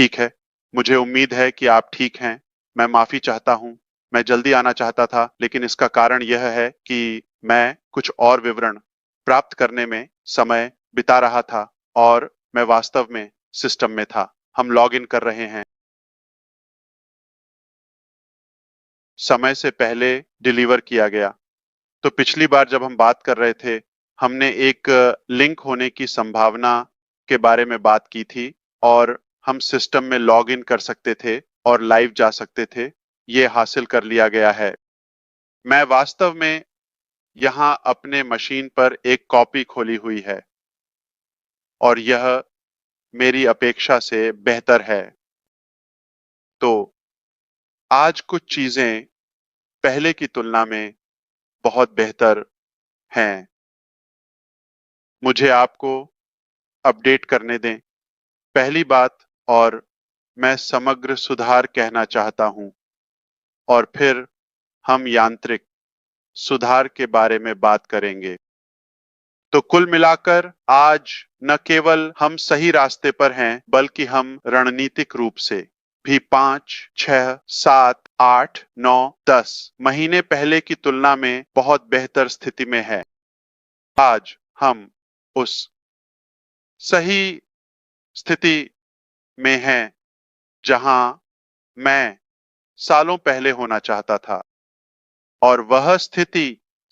ठीक है, मुझे उम्मीद है कि आप ठीक हैं। मैं माफ़ी चाहता हूँ। मैं जल्दी आना चाहता था, लेकिन इसका कारण यह है कि मैं कुछ और विवरण प्राप्त करने में समय बिता रहा था और मैं वास्तव में सिस्टम में था। हम लॉग इन कर रहे हैं। समय से पहले डिलीवर किया गया। तो पिछली बार जब हम बात कर रहे थे, हमने एक लिंक होने की संभावना के बारे में बात की थी और हम सिस्टम में लॉग इन कर सकते थे और लाइव जा सकते थे। ये हासिल कर लिया गया है। मैं वास्तव में यहाँ अपने मशीन पर एक कॉपी खोली हुई है और यह मेरी अपेक्षा से बेहतर है। तो आज कुछ चीजें पहले की तुलना में बहुत बेहतर हैं। मुझे आपको अपडेट करने दें। पहली बात, और मैं समग्र सुधार कहना चाहता हूं और फिर हम यांत्रिक सुधार के बारे में बात करेंगे। तो कुल मिलाकर आज न केवल हम सही रास्ते पर हैं, बल्कि हम रणनीतिक रूप से भी 5, 6, 7, 8, 9, 10 महीने पहले की तुलना में बहुत बेहतर स्थिति में है। आज हम उस सही स्थिति में हैं जहां मैं सालों पहले होना चाहता था, और वह स्थिति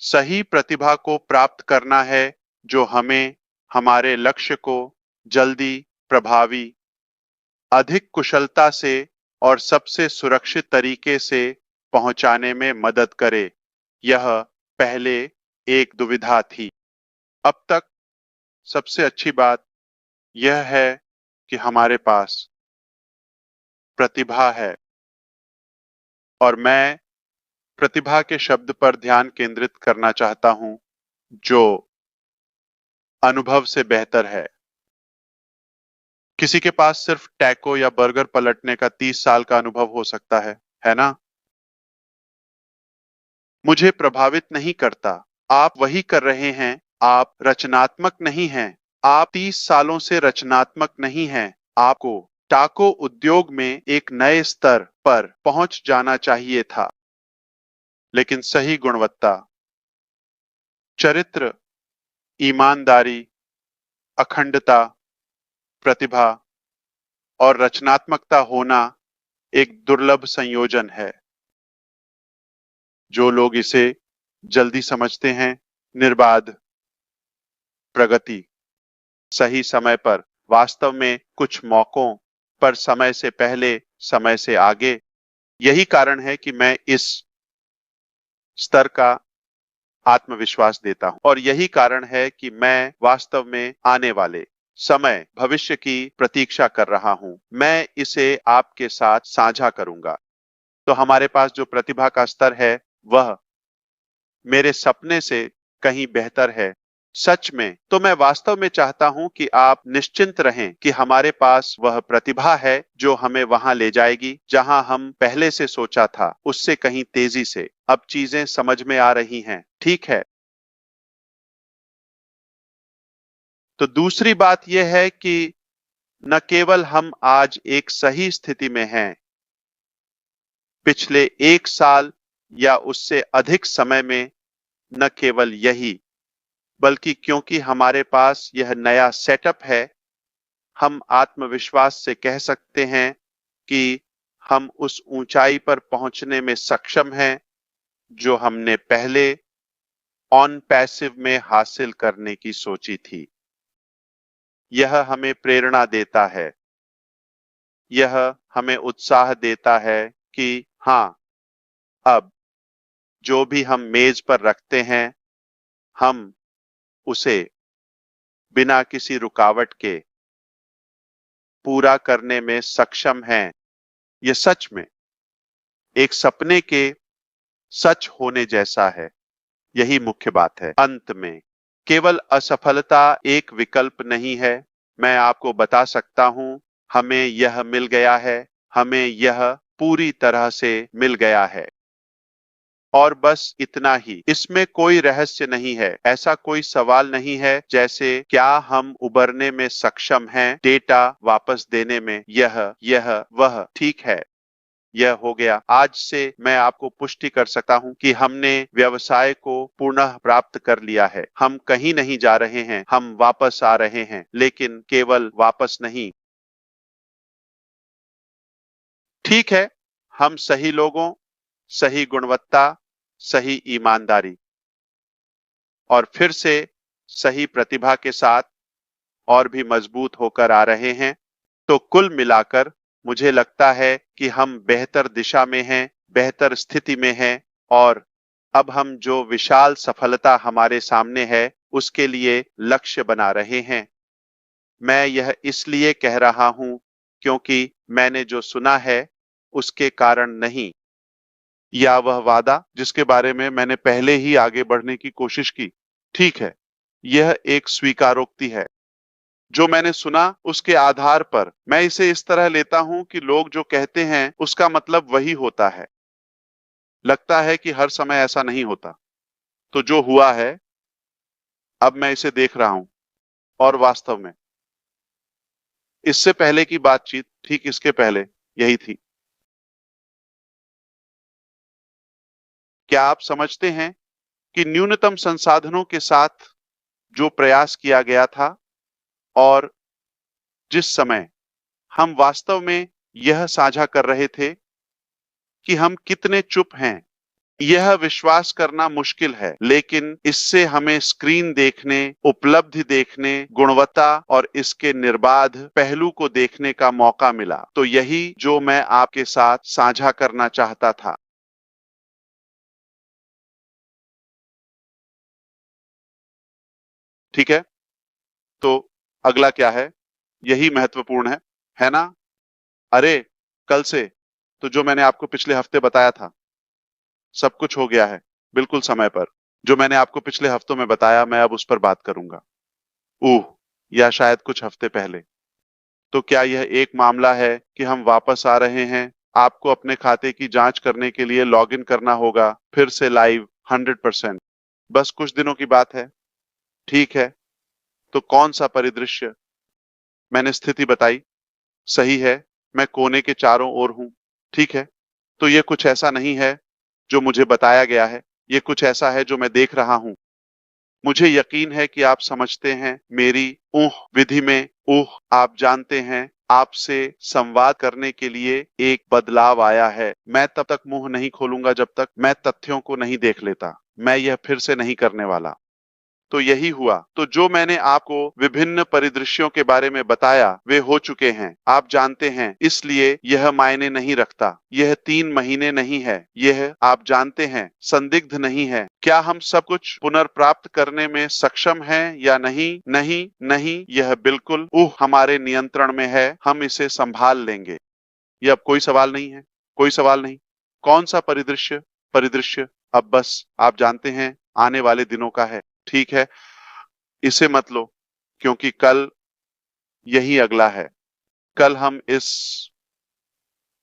सही प्रतिभा को प्राप्त करना है जो हमें हमारे लक्ष्य को जल्दी, प्रभावी, अधिक कुशलता से और सबसे सुरक्षित तरीके से पहुंचाने में मदद करे। यह पहले एक दुविधा थी। अब तक सबसे अच्छी बात यह है कि हमारे पास प्रतिभा है, और मैं प्रतिभा के शब्द पर ध्यान केंद्रित करना चाहता हूं, जो अनुभव से बेहतर है। किसी के पास सिर्फ टैको या बर्गर पलटने का 30 साल का अनुभव हो सकता है ना? मुझे प्रभावित नहीं करता। आप वही कर रहे हैं। आप रचनात्मक नहीं हैं। आप 30 सालों से रचनात्मक नहीं हैं। आपको टाको उद्योग में एक नए स्तर पर पहुंच जाना चाहिए था, लेकिन सही गुणवत्ता, चरित्र, ईमानदारी, अखंडता, प्रतिभा और रचनात्मकता होना एक दुर्लभ संयोजन है। जो लोग इसे जल्दी समझते हैं, निर्बाध प्रगति, सही समय पर, वास्तव में कुछ मौकों पर समय से पहले, समय से आगे। यही कारण है कि मैं इस स्तर का आत्मविश्वास देता हूं, और यही कारण है कि मैं वास्तव में आने वाले समय, भविष्य की प्रतीक्षा कर रहा हूं। मैं इसे आपके साथ साझा करूंगा। तो हमारे पास जो प्रतिभा का स्तर है, वह मेरे सपने से कहीं बेहतर है। सच में, तो मैं वास्तव में चाहता हूं कि आप निश्चिंत रहें कि हमारे पास वह प्रतिभा है जो हमें वहां ले जाएगी जहां हम पहले से सोचा था, उससे कहीं तेजी से। अब चीजें समझ में आ रही हैं, ठीक है? तो दूसरी बात यह है कि न केवल हम आज एक सही स्थिति में हैं, पिछले 1 साल या उससे अधिक समय में न केवल यही, बल्कि क्योंकि हमारे पास यह नया सेटअप है, हम आत्मविश्वास से कह सकते हैं कि हम उस ऊंचाई पर पहुंचने में सक्षम हैं जो हमने पहले ऑन पैसिव में हासिल करने की सोची थी। यह हमें प्रेरणा देता है। यह हमें उत्साह देता है कि हाँ, अब जो भी हम मेज पर रखते हैं, हम उसे बिना किसी रुकावट के पूरा करने में सक्षम हैं। यह सच में एक सपने के सच होने जैसा है। यही मुख्य बात है। अंत में, केवल असफलता एक विकल्प नहीं है। मैं आपको बता सकता हूं, हमें यह मिल गया है। हमें यह पूरी तरह से मिल गया है। और बस इतना ही। इसमें कोई रहस्य नहीं है। ऐसा कोई सवाल नहीं है जैसे क्या हम उबरने में सक्षम हैं, डेटा वापस देने में। यह वह ठीक है। यह हो गया। आज से मैं आपको पुष्टि कर सकता हूं कि हमने व्यवसाय को पुनः प्राप्त कर लिया है। हम कहीं नहीं जा रहे हैं, हम वापस आ रहे हैं, लेकिन केवल वापस नहीं। ठीक है, हम सही लोगों, सही गुणवत्ता, सही ईमानदारी और फिर से सही प्रतिभा के साथ और भी मजबूत होकर आ रहे हैं। तो कुल मिलाकर मुझे लगता है कि हम बेहतर दिशा में हैं, बेहतर स्थिति में हैं और अब हम जो विशाल सफलता हमारे सामने है, उसके लिए लक्ष्य बना रहे हैं। मैं यह इसलिए कह रहा हूं क्योंकि मैंने जो सुना है, उसके कारण नहीं, या वह वादा जिसके बारे में मैंने पहले ही आगे बढ़ने की कोशिश की। ठीक है, यह एक स्वीकारोक्ति है। जो मैंने सुना उसके आधार पर मैं इसे इस तरह लेता हूं कि लोग जो कहते हैं उसका मतलब वही होता है। लगता है कि हर समय ऐसा नहीं होता। तो जो हुआ है, अब मैं इसे देख रहा हूं और वास्तव में इससे पहले की बातचीत, ठीक इसके पहले यही थी। क्या आप समझते हैं कि न्यूनतम संसाधनों के साथ जो प्रयास किया गया था और जिस समय हम वास्तव में यह साझा कर रहे थे कि हम कितने चुप हैं, यह विश्वास करना मुश्किल है, लेकिन इससे हमें स्क्रीन देखने, उपलब्धि देखने, गुणवत्ता और इसके निर्बाध पहलू को देखने का मौका मिला। तो यही जो मैं आपके साथ साझा करना चाहता था। ठीक है, तो अगला क्या है? यही महत्वपूर्ण है ना? अरे, कल से तो जो मैंने आपको पिछले हफ्ते बताया था, सब कुछ हो गया है, बिल्कुल समय पर। जो मैंने आपको पिछले हफ्तों में बताया, मैं अब उस पर बात करूंगा। ओह, या शायद कुछ हफ्ते पहले। तो क्या यह एक मामला है कि हम वापस आ रहे हैं? आपको अपने खाते की जांच करने के लिए लॉगिन करना होगा, फिर से लाइव 100%। बस कुछ दिनों की बात है। ठीक है, तो कौन सा परिदृश्य? मैंने स्थिति बताई, सही है। मैं कोने के चारों ओर हूं। ठीक है, तो ये कुछ ऐसा नहीं है जो मुझे बताया गया है, ये कुछ ऐसा है जो मैं देख रहा हूं। मुझे यकीन है कि आप समझते हैं मेरी ऊह विधि में। ऊह, आप जानते हैं, आपसे संवाद करने के लिए एक बदलाव आया है। मैं तब तक मुंह नहीं खोलूंगा जब तक मैं तथ्यों को नहीं देख लेता। मैं यह फिर से नहीं करने वाला। तो यही हुआ। तो जो मैंने आपको विभिन्न परिदृश्यों के बारे में बताया, वे हो चुके हैं। आप जानते हैं, इसलिए यह मायने नहीं रखता। यह 3 महीने नहीं है। यह, आप जानते हैं, संदिग्ध नहीं है। क्या हम सब कुछ पुनर्प्राप्त करने में सक्षम हैं या नहीं? नहीं, नहीं, यह बिल्कुल हमारे नियंत्रण में है। हम इसे संभाल लेंगे। यह अब कोई सवाल नहीं है। कोई सवाल नहीं। कौन सा परिदृश्य? परिदृश्य अब बस, आप जानते हैं, आने वाले दिनों का है। ठीक है, इसे मत लो, क्योंकि कल यही अगला है। कल हम इस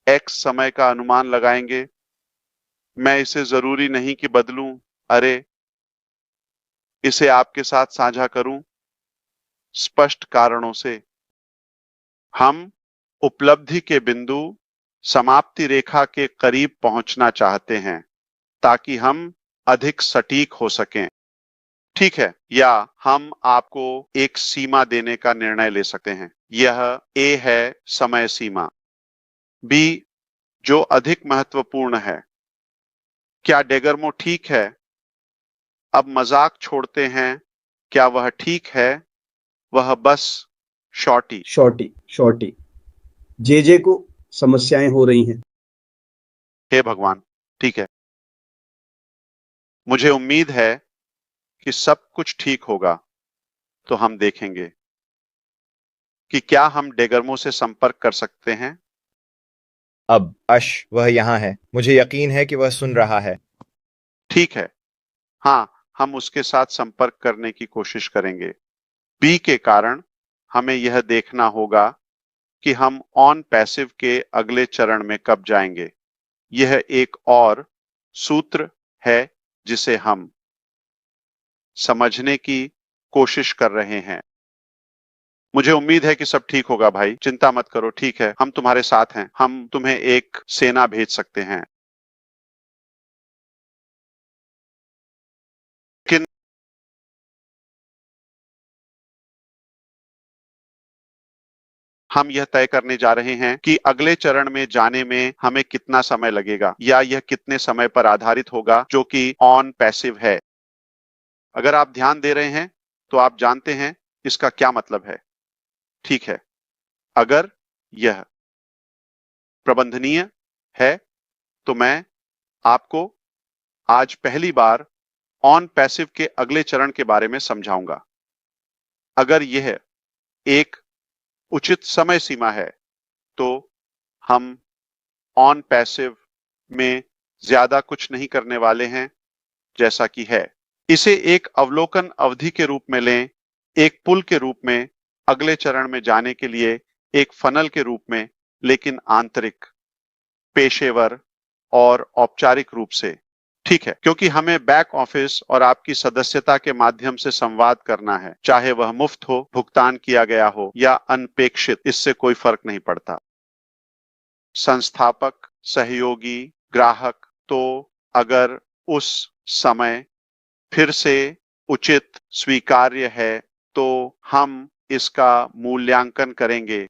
एक्स समय का अनुमान लगाएंगे। मैं इसे जरूरी नहीं कि बदलूं। अरे, इसे आपके साथ साझा करूं, स्पष्ट कारणों से। हम उपलब्धि के बिंदु, समाप्ति रेखा के करीब पहुंचना चाहते हैं ताकि हम अधिक सटीक हो सकें। ठीक है, या हम आपको एक सीमा देने का निर्णय ले सकते हैं। यह ए है, समय सीमा। बी, जो अधिक महत्वपूर्ण है, क्या डेगरमो ठीक है? अब मजाक छोड़ते हैं, क्या वह ठीक है? वह बस शॉर्टी। शॉर्टी शॉर्टी जे को समस्याएं हो रही हैं। हे भगवान, ठीक है। मुझे उम्मीद है कि सब कुछ ठीक होगा। तो हम देखेंगे कि क्या हम डेगरमो से संपर्क कर सकते हैं। अब वह यहाँ है। मुझे यकीन है कि वह सुन रहा है। ठीक है, हाँ, हम उसके साथ संपर्क करने की कोशिश करेंगे। बी के कारण हमें यह देखना होगा कि हम ऑन पैसिव के अगले चरण में कब जाएंगे। यह एक और सूत्र है जिसे हम समझने की कोशिश कर रहे हैं। मुझे उम्मीद है कि सब ठीक होगा भाई, चिंता मत करो, ठीक है, हम तुम्हारे साथ हैं, हम तुम्हें एक सेना भेज सकते हैं। लेकिन हम यह तय करने जा रहे हैं कि अगले चरण में जाने में हमें कितना समय लगेगा या यह कितने समय पर आधारित होगा, जो कि ऑन पैसिव है। अगर आप ध्यान दे रहे हैं तो आप जानते हैं इसका क्या मतलब है। ठीक है, अगर यह प्रबंधनीय है तो मैं आपको आज पहली बार ऑन पैसिव के अगले चरण के बारे में समझाऊंगा। अगर यह एक उचित समय सीमा है तो हम ऑन पैसिव में ज्यादा कुछ नहीं करने वाले हैं जैसा कि है। इसे एक अवलोकन अवधि के रूप में लें, एक पुल के रूप में अगले चरण में जाने के लिए, एक फनल के रूप में, लेकिन आंतरिक, पेशेवर और औपचारिक रूप से। ठीक है, क्योंकि हमें बैक ऑफिस और आपकी सदस्यता के माध्यम से संवाद करना है, चाहे वह मुफ्त हो, भुगतान किया गया हो या अनपेक्षित, इससे कोई फर्क नहीं पड़ता। संस्थापक, सहयोगी, ग्राहक, तो अगर उस समय फिर से उचित स्वीकार्य है तो हम इसका मूल्यांकन करेंगे।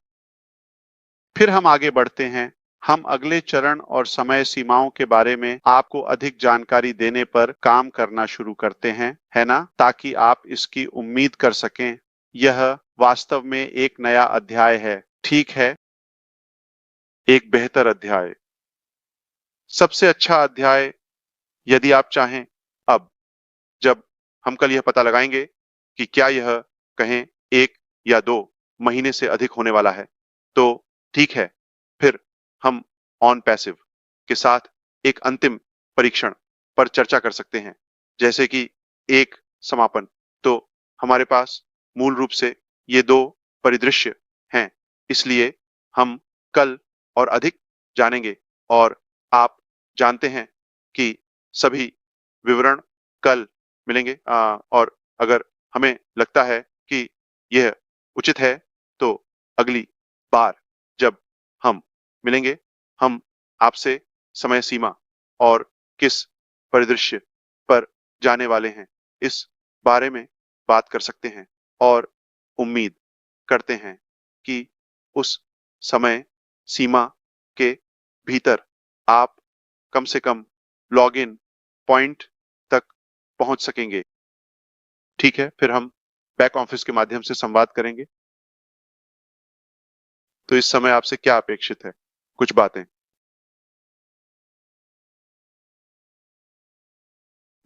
फिर हम आगे बढ़ते हैं। हम अगले चरण और समय सीमाओं के बारे में आपको अधिक जानकारी देने पर काम करना शुरू करते हैं, है ना, ताकि आप इसकी उम्मीद कर सकें। यह वास्तव में एक नया अध्याय है, ठीक है, एक बेहतर अध्याय, सबसे अच्छा अध्याय यदि आप चाहें। अब जब हम कल यह पता लगाएंगे कि क्या यह कहें 1 या 2 महीने से अधिक होने वाला है, तो ठीक है, फिर हम ऑन पैसिव के साथ एक अंतिम परीक्षण पर चर्चा कर सकते हैं, जैसे कि एक समापन। तो हमारे पास मूल रूप से ये 2 परिदृश्य हैं, इसलिए हम कल और अधिक जानेंगे और आप जानते हैं कि सभी विवरण कल मिलेंगे। और अगर हमें लगता है कि यह उचित है तो अगली बार जब हम मिलेंगे हम आपसे समय सीमा और किस परिदृश्य पर जाने वाले हैं इस बारे में बात कर सकते हैं और उम्मीद करते हैं कि उस समय सीमा के भीतर आप कम से कम लॉगिन पॉइंट तक पहुंच सकेंगे। ठीक है, फिर हम बैक ऑफिस के माध्यम से संवाद करेंगे। तो इस समय आपसे क्या अपेक्षित है? कुछ बातें।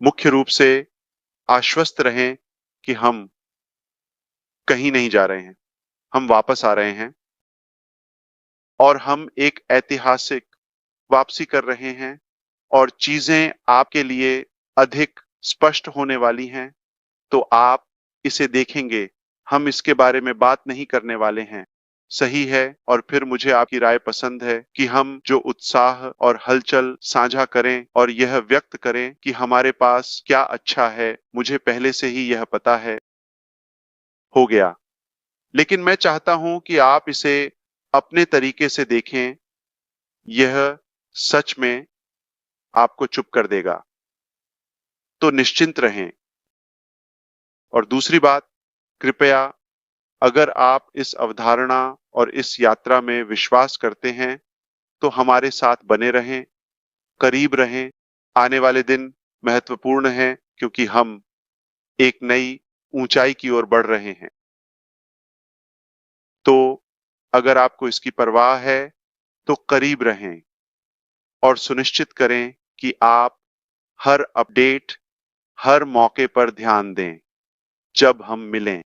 मुख्य रूप से आश्वस्त रहें कि हम कहीं नहीं जा रहे हैं, हम वापस आ रहे हैं और हम एक ऐतिहासिक वापसी कर रहे हैं और चीजें आपके लिए अधिक स्पष्ट होने वाली हैं। तो आप इसे देखेंगे, हम इसके बारे में बात नहीं करने वाले हैं, सही है। और फिर मुझे आपकी राय पसंद है कि हम जो उत्साह और हलचल साझा करें और यह व्यक्त करें कि हमारे पास क्या अच्छा है, मुझे पहले से ही यह पता है, हो गया। लेकिन मैं चाहता हूं कि आप इसे अपने तरीके से देखें, यह सच में आपको चुप कर देगा। तो निश्चिंत रहें। और दूसरी बात, कृपया अगर आप इस अवधारणा और इस यात्रा में विश्वास करते हैं तो हमारे साथ बने रहें, करीब रहें। आने वाले दिन महत्वपूर्ण हैं क्योंकि हम एक नई ऊंचाई की ओर बढ़ रहे हैं। तो अगर आपको इसकी परवाह है तो करीब रहें और सुनिश्चित करें कि आप हर अपडेट, हर मौके पर ध्यान दें जब हम मिलें।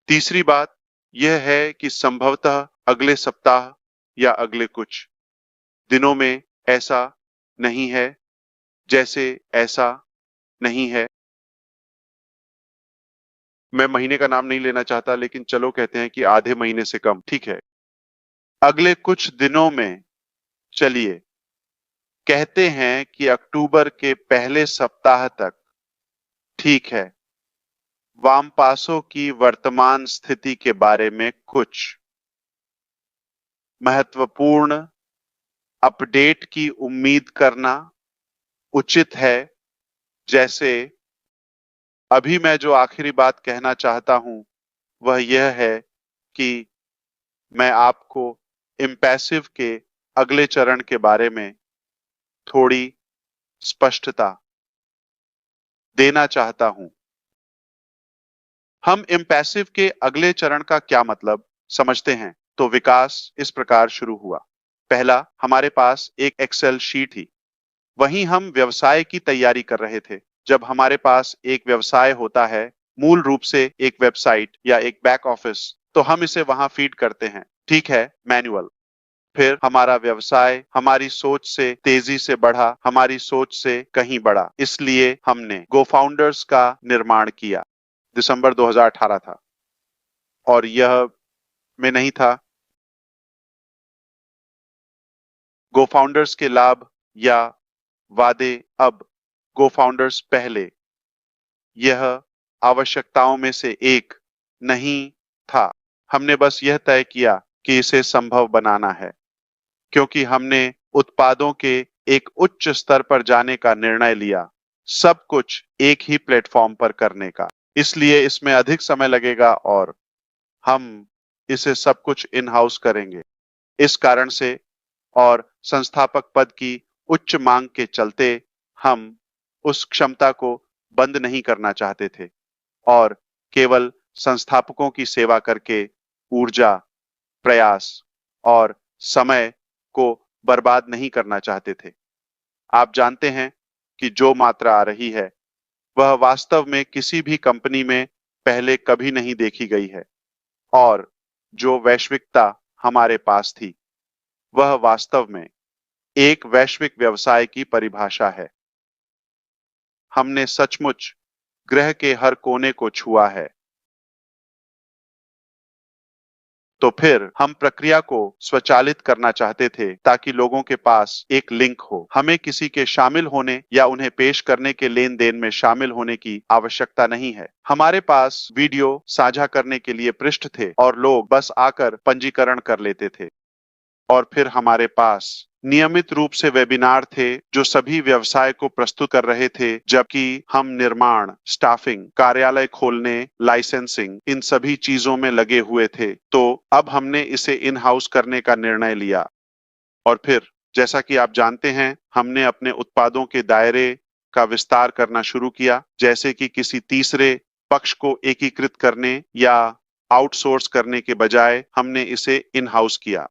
तीसरी बात यह है कि संभवतः अगले सप्ताह या अगले कुछ दिनों में ऐसा नहीं है, जैसे ऐसा नहीं है। मैं महीने का नाम नहीं लेना चाहता, लेकिन चलो कहते हैं कि आधे महीने से कम, ठीक है। अगले कुछ दिनों में चलिए कहते हैं कि अक्टूबर के पहले सप्ताह तक ठीक है। वामपासों की वर्तमान स्थिति के बारे में कुछ महत्वपूर्ण अपडेट की उम्मीद करना उचित है। जैसे अभी मैं जो आखिरी बात कहना चाहता हूं वह यह है कि मैं आपको इम्पैसिव के अगले चरण के बारे में थोड़ी स्पष्टता देना चाहता हूं। हम इम्पैसिव के अगले चरण का क्या मतलब समझते हैं तो विकास इस प्रकार शुरू हुआ। पहला, हमारे पास एक एक्सेल शीट थी। वहीं हम व्यवसाय की तैयारी कर रहे थे। जब हमारे पास एक व्यवसाय होता है, मूल रूप से एक वेबसाइट या एक बैक ऑफिस, तो हम इसे वहां फीड करते हैं। ठीक है, मैनुअल। फिर हमारा व्यवसाय हमारी सोच से तेजी से बढ़ा, हमारी सोच से कहीं बढ़ा। इसलिए हमने गो फाउंडर्स का निर्माण किया। दिसंबर 2018 था और यह में नहीं था। गो फाउंडर्स के लाभ या वादे अब गो फाउंडर्स पहले यह आवश्यकताओं में से एक नहीं था। हमने बस यह तय किया कि इसे संभव बनाना है क्योंकि हमने उत्पादों के एक उच्च स्तर पर जाने का निर्णय लिया, सब कुछ एक ही प्लेटफॉर्म पर करने का। इसलिए इसमें अधिक समय लगेगा और हम इसे सब कुछ इन हाउस करेंगे। इस कारण से और संस्थापक पद की उच्च मांग के चलते हम उस क्षमता को बंद नहीं करना चाहते थे और केवल संस्थापकों की सेवा करके ऊर्जा, प्रयास और समय को बर्बाद नहीं करना चाहते थे। आप जानते हैं कि जो मात्रा आ रही है वह वास्तव में किसी भी कंपनी में पहले कभी नहीं देखी गई है और जो वैश्विकता हमारे पास थी वह वास्तव में एक वैश्विक व्यवसाय की परिभाषा है। हमने सचमुच ग्रह के हर कोने को छुआ है। तो फिर हम प्रक्रिया को स्वचालित करना चाहते थे ताकि लोगों के पास एक लिंक हो। हमें किसी के शामिल होने या उन्हें पेश करने के लेन देन में शामिल होने की आवश्यकता नहीं है। हमारे पास वीडियो साझा करने के लिए पृष्ठ थे और लोग बस आकर पंजीकरण कर लेते थे। और फिर हमारे पास नियमित रूप से वेबिनार थे जो सभी व्यवसाय को प्रस्तुत कर रहे थे, जबकि हम निर्माण, स्टाफिंग, कार्यालय खोलने, लाइसेंसिंग, इन सभी चीजों में लगे हुए थे। तो अब हमने इसे इन हाउस करने का निर्णय लिया और फिर जैसा कि आप जानते हैं, हमने अपने उत्पादों के दायरे का विस्तार करना शुरू किया, जैसे कि किसी तीसरे पक्ष को एकीकृत करने या आउटसोर्स करने के बजाय हमने इसे इन हाउस किया।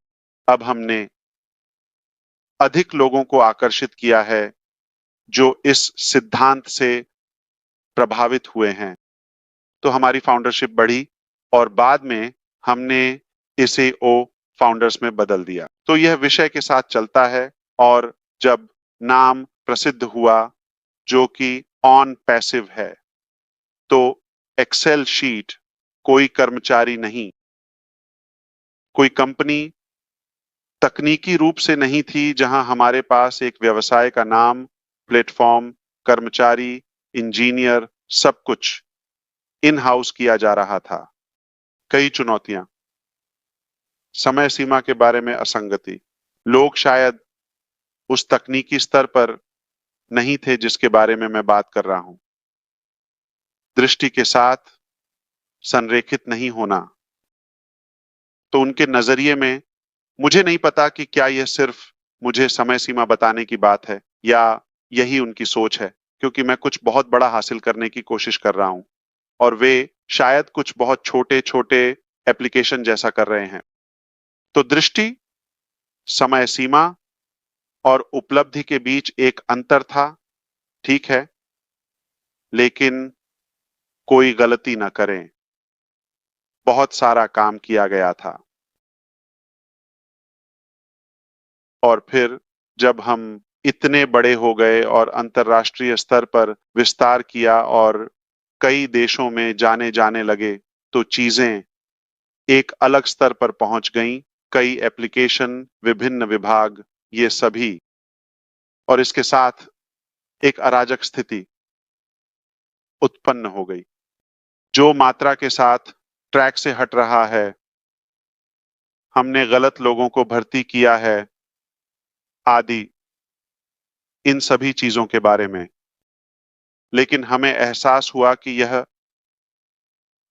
अब हमने अधिक लोगों को आकर्षित किया है जो इस सिद्धांत से प्रभावित हुए हैं। तो हमारी फाउंडरशिप बढ़ी और बाद में हमने इसे ओ फाउंडर्स में बदल दिया। तो यह विषय के साथ चलता है और जब नाम प्रसिद्ध हुआ जो कि ऑन पैसिव है, तो एक्सेल शीट कोई कर्मचारी नहीं, कोई कंपनी तकनीकी रूप से नहीं थी जहां हमारे पास एक व्यवसाय का नाम, प्लेटफॉर्म, कर्मचारी, इंजीनियर, सब कुछ इन हाउस किया जा रहा था। कई चुनौतियां, समय सीमा के बारे में असंगति, लोग शायद उस तकनीकी स्तर पर नहीं थे जिसके बारे में मैं बात कर रहा हूं, दृष्टि के साथ संरेखित नहीं होना। तो उनके नजरिए में मुझे नहीं पता कि क्या यह सिर्फ मुझे समय सीमा बताने की बात है या यही उनकी सोच है, क्योंकि मैं कुछ बहुत बड़ा हासिल करने की कोशिश कर रहा हूं और वे शायद कुछ बहुत छोटे छोटे एप्लीकेशन जैसा कर रहे हैं। तो दृष्टि, समय सीमा और उपलब्धि के बीच एक अंतर था, ठीक है, लेकिन कोई गलती न करें, बहुत सारा काम किया गया था। और फिर जब हम इतने बड़े हो गए और अंतर्राष्ट्रीय स्तर पर विस्तार किया और कई देशों में जाने लगे, तो चीजें एक अलग स्तर पर पहुंच गईं। कई एप्लीकेशन, विभिन्न विभाग, ये सभी और इसके साथ एक अराजक स्थिति उत्पन्न हो गई। जो मात्रा के साथ ट्रैक से हट रहा है, हमने गलत लोगों को भर्ती किया है, आदि इन सभी चीजों के बारे में। लेकिन हमें एहसास हुआ कि यह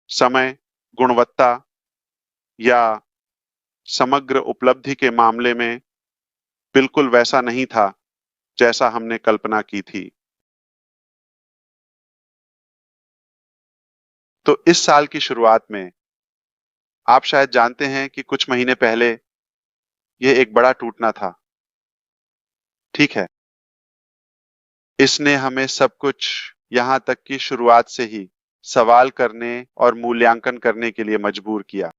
समय, गुणवत्ता या समग्र उपलब्धि के मामले में बिल्कुल वैसा नहीं था जैसा हमने कल्पना की थी। तो इस साल की शुरुआत में आप शायद जानते हैं कि कुछ महीने पहले यह एक बड़ा टूटना था। ठीक है, इसने हमें सब कुछ यहां तक कि शुरुआत से ही सवाल करने और मूल्यांकन करने के लिए मजबूर किया।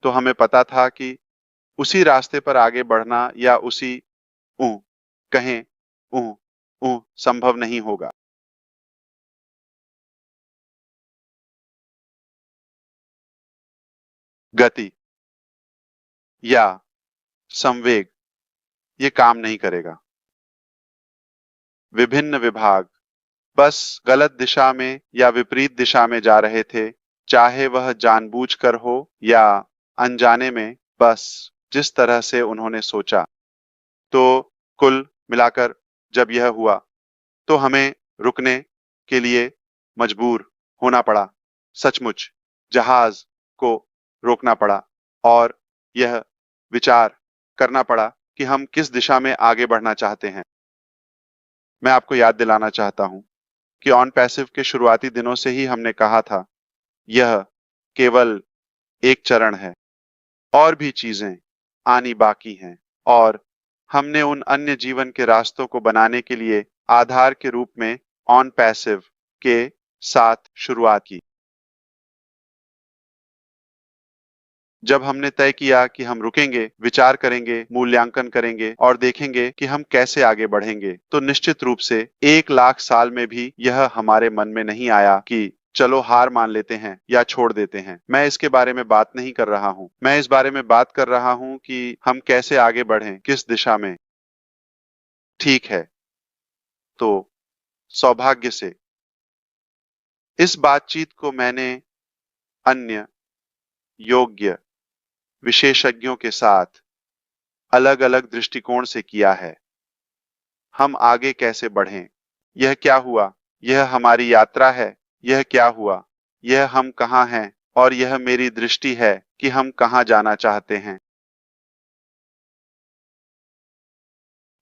तो हमें पता था कि उसी रास्ते पर आगे बढ़ना या उसी ऊं कहें ऊं ऊं संभव नहीं होगा। गति या संवेग ये काम नहीं करेगा। विभिन्न विभाग बस गलत दिशा में या विपरीत दिशा में जा रहे थे, चाहे वह जानबूझकर हो या अनजाने में, बस जिस तरह से उन्होंने सोचा। तो कुल मिलाकर जब यह हुआ तो हमें रुकने के लिए मजबूर होना पड़ा। सचमुच जहाज को रोकना पड़ा और यह विचार करना पड़ा कि हम किस दिशा में आगे बढ़ना चाहते हैं। मैं आपको याद दिलाना चाहता हूं कि ऑन पैसिव के शुरुआती दिनों से ही हमने कहा था, यह केवल एक चरण है, और भी चीजें आनी बाकी हैं, और हमने उन अन्य जीवन के रास्तों को बनाने के लिए आधार के रूप में ऑन पैसिव के साथ शुरुआत की। जब हमने तय किया कि हम रुकेंगे, विचार करेंगे, मूल्यांकन करेंगे और देखेंगे कि हम कैसे आगे बढ़ेंगे, तो निश्चित रूप से 1,00,000 साल में भी यह हमारे मन में नहीं आया कि चलो हार मान लेते हैं या छोड़ देते हैं। मैं इसके बारे में बात नहीं कर रहा हूं। मैं इस बारे में बात कर रहा हूं कि हम कैसे आगे बढ़ें, किस दिशा में। ठीक है, तो सौभाग्य से इस बातचीत को मैंने अन्य योग्य विशेषज्ञों के साथ अलग-अलग दृष्टिकोण से किया है। हम आगे कैसे बढ़ें? यह क्या हुआ? यह हमारी यात्रा है। यह क्या हुआ? यह हम कहाँ हैं? और यह मेरी दृष्टि है कि हम कहाँ जाना चाहते हैं।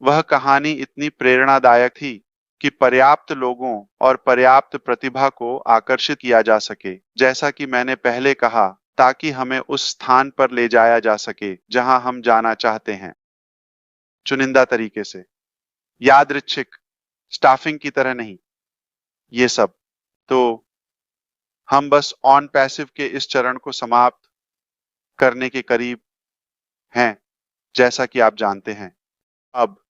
वह कहानी इतनी प्रेरणादायक थी कि पर्याप्त लोगों और पर्याप्त प्रतिभा को आकर्षित किया जा सके, जैसा कि मैंने पहले कहा, ताकि हमें उस स्थान पर ले जाया जा सके जहां हम जाना चाहते हैं। चुनिंदा तरीके से, यादृच्छिक स्टाफिंग की तरह नहीं। ये सब तो हम बस ऑन पैसिव के इस चरण को समाप्त करने के करीब हैं, जैसा कि आप जानते हैं। अब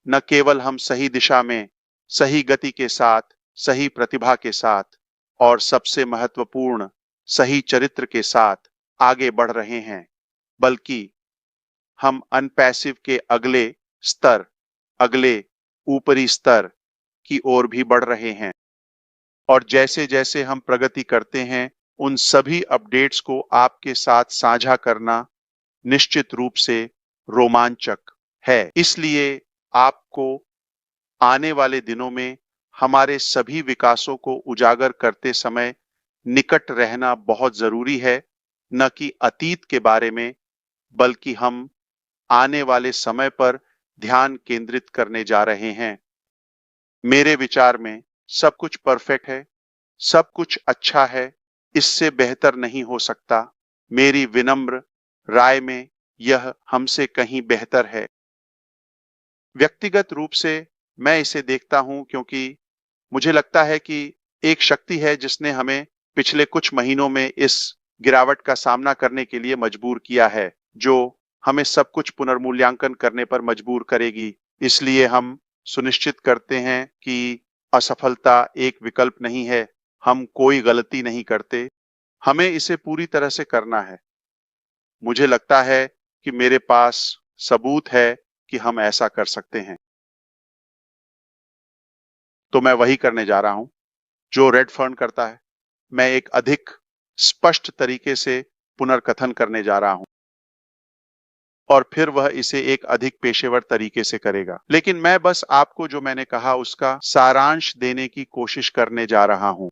न केवल हम सही दिशा में, सही गति के साथ, सही प्रतिभा के साथ और सबसे महत्वपूर्ण सही चरित्र के साथ आगे बढ़ रहे हैं, बल्कि हम अनपैसिव के अगले स्तर, अगले ऊपरी स्तर की ओर भी बढ़ रहे हैं। और जैसे जैसे हम प्रगति करते हैं, उन सभी अपडेट्स को आपके साथ साझा करना निश्चित रूप से रोमांचक है। इसलिए आपको आने वाले दिनों में हमारे सभी विकासों को उजागर करते समय निकट रहना बहुत जरूरी है, न कि अतीत के बारे में, बल्कि हम आने वाले समय पर ध्यान केंद्रित करने जा रहे हैं। मेरे विचार में सब कुछ परफेक्ट है, सब कुछ अच्छा है, इससे बेहतर नहीं हो सकता। मेरी विनम्र राय में यह हमसे कहीं बेहतर है। व्यक्तिगत रूप से मैं इसे देखता हूं क्योंकि मुझे लगता है कि एक शक्ति है जिसने हमें पिछले कुछ महीनों में इस गिरावट का सामना करने के लिए मजबूर किया है, जो हमें सब कुछ पुनर्मूल्यांकन करने पर मजबूर करेगी। इसलिए हम सुनिश्चित करते हैं कि असफलता एक विकल्प नहीं है। हम कोई गलती नहीं करते, हमें इसे पूरी तरह से करना है। मुझे लगता है कि मेरे पास सबूत है कि हम ऐसा कर सकते हैं। तो मैं वही करने जा रहा हूं जो रेडफर्न करता है। मैं एक अधिक स्पष्ट तरीके से पुनर्कथन करने जा रहा हूं और फिर वह इसे एक अधिक पेशेवर तरीके से करेगा। लेकिन मैं बस आपको जो मैंने कहा उसका सारांश देने की कोशिश करने जा रहा हूं।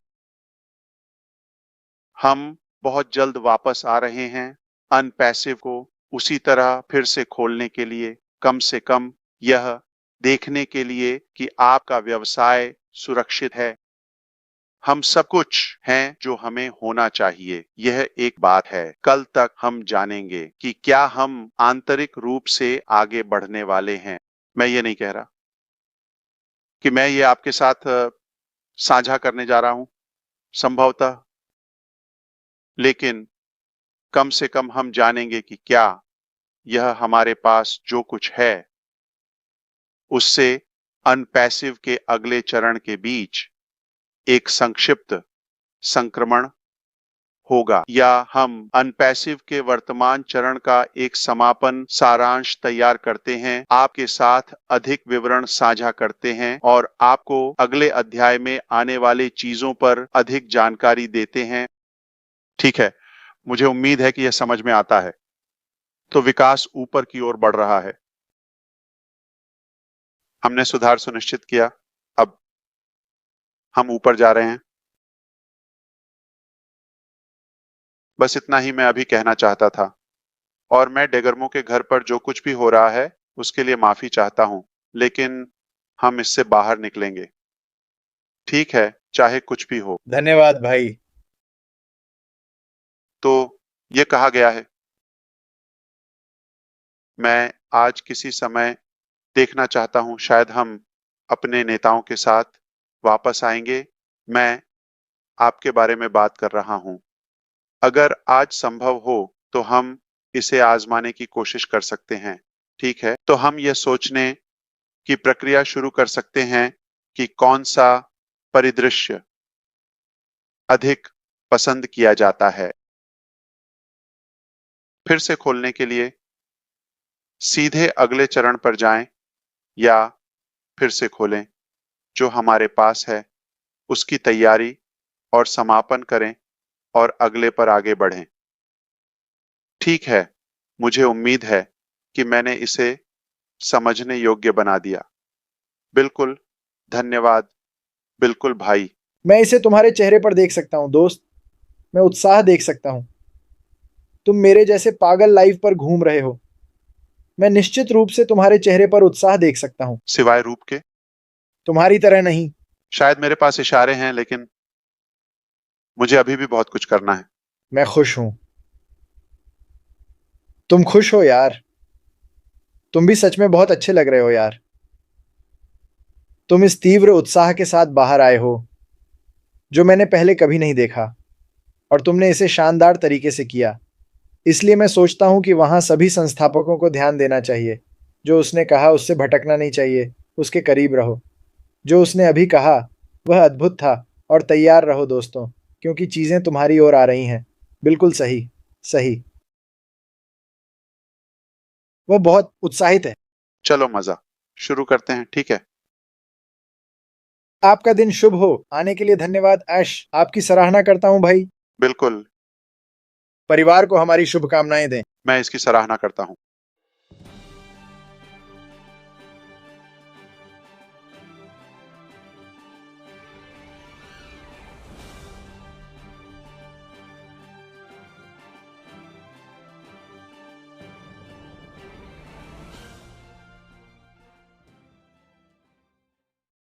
हम बहुत जल्द वापस आ रहे हैं अनपैसिव को उसी तरह फिर से खोलने के लिए, कम से कम यह देखने के लिए कि आपका व्यवसाय सुरक्षित है। हम सब कुछ हैं जो हमें होना चाहिए। यह एक बात है। कल तक हम जानेंगे कि क्या हम आंतरिक रूप से आगे बढ़ने वाले हैं। मैं ये नहीं कह रहा कि मैं ये आपके साथ साझा करने जा रहा हूं, संभवतः, लेकिन कम से कम हम जानेंगे कि क्या यह हमारे पास जो कुछ है उससे अनपैसिव के अगले चरण के बीच एक संक्षिप्त संक्रमण होगा, या हम अनपैसिव के वर्तमान चरण का एक समापन सारांश तैयार करते हैं, आपके साथ अधिक विवरण साझा करते हैं और आपको अगले अध्याय में आने वाली चीजों पर अधिक जानकारी देते हैं। ठीक है, मुझे उम्मीद है कि यह समझ में आता है। तो विकास ऊपर की ओर बढ़ रहा है। हमने सुधार सुनिश्चित किया। अब हम ऊपर जा रहे हैं। बस इतना ही मैं अभी कहना चाहता था। और मैं डेगर्मो के घर पर जो कुछ भी हो रहा है उसके लिए माफी चाहता हूं, लेकिन हम इससे बाहर निकलेंगे। ठीक है, चाहे कुछ भी हो। धन्यवाद भाई। तो ये कहा गया है। मैं आज किसी समय देखना चाहता हूं, शायद हम अपने नेताओं के साथ वापस आएंगे। मैं आपके बारे में बात कर रहा हूं। अगर आज संभव हो तो हम इसे आजमाने की कोशिश कर सकते हैं। ठीक है, तो हम यह सोचने की प्रक्रिया शुरू कर सकते हैं कि कौन सा परिदृश्य अधिक पसंद किया जाता है। फिर से खोलने के लिए सीधे अगले चरण पर जाएं या फिर से खोलें जो हमारे पास है, उसकी तैयारी और समापन करें और अगले पर आगे बढ़ें। ठीक है, मुझे उम्मीद है कि मैंने इसे समझने योग्य बना दिया। बिल्कुल, धन्यवाद। बिल्कुल भाई। मैं इसे तुम्हारे चेहरे पर देख सकता हूँ दोस्त। मैं उत्साह देख सकता हूँ। तुम मेरे जैसे पागल लाइफ पर घूम रहे हो। मैं निश्चित रूप से तुम्हारे चेहरे पर उत्साह देख सकता हूँ। सिवाय रूप के। तुम्हारी तरह नहीं। शायद मेरे पास इशारे हैं, लेकिन मुझे अभी भी बहुत कुछ करना है। मैं खुश हूं। तुम खुश हो यार। तुम भी सच में बहुत अच्छे लग रहे हो यार। तुम इस तीव्र उत्साह के साथ बाहर आए हो जो मैंने पहले कभी नहीं देखा, और तुमने इसे शानदार तरीके से किया। इसलिए मैं सोचता हूं कि वहां सभी संस्थापकों को ध्यान देना चाहिए। जो उसने कहा उससे भटकना नहीं चाहिए, उसके करीब रहो। जो उसने अभी कहा वह अद्भुत था, और तैयार रहो दोस्तों, क्योंकि चीजें तुम्हारी ओर आ रही हैं। बिल्कुल सही। सही। वह बहुत उत्साहित है। चलो मजा शुरू करते हैं। ठीक है। आपका दिन शुभ हो। आने के लिए धन्यवाद ऐश। आपकी सराहना करता हूं भाई। बिल्कुल, परिवार को हमारी शुभकामनाएं दें। मैं इसकी सराहना करता हूं।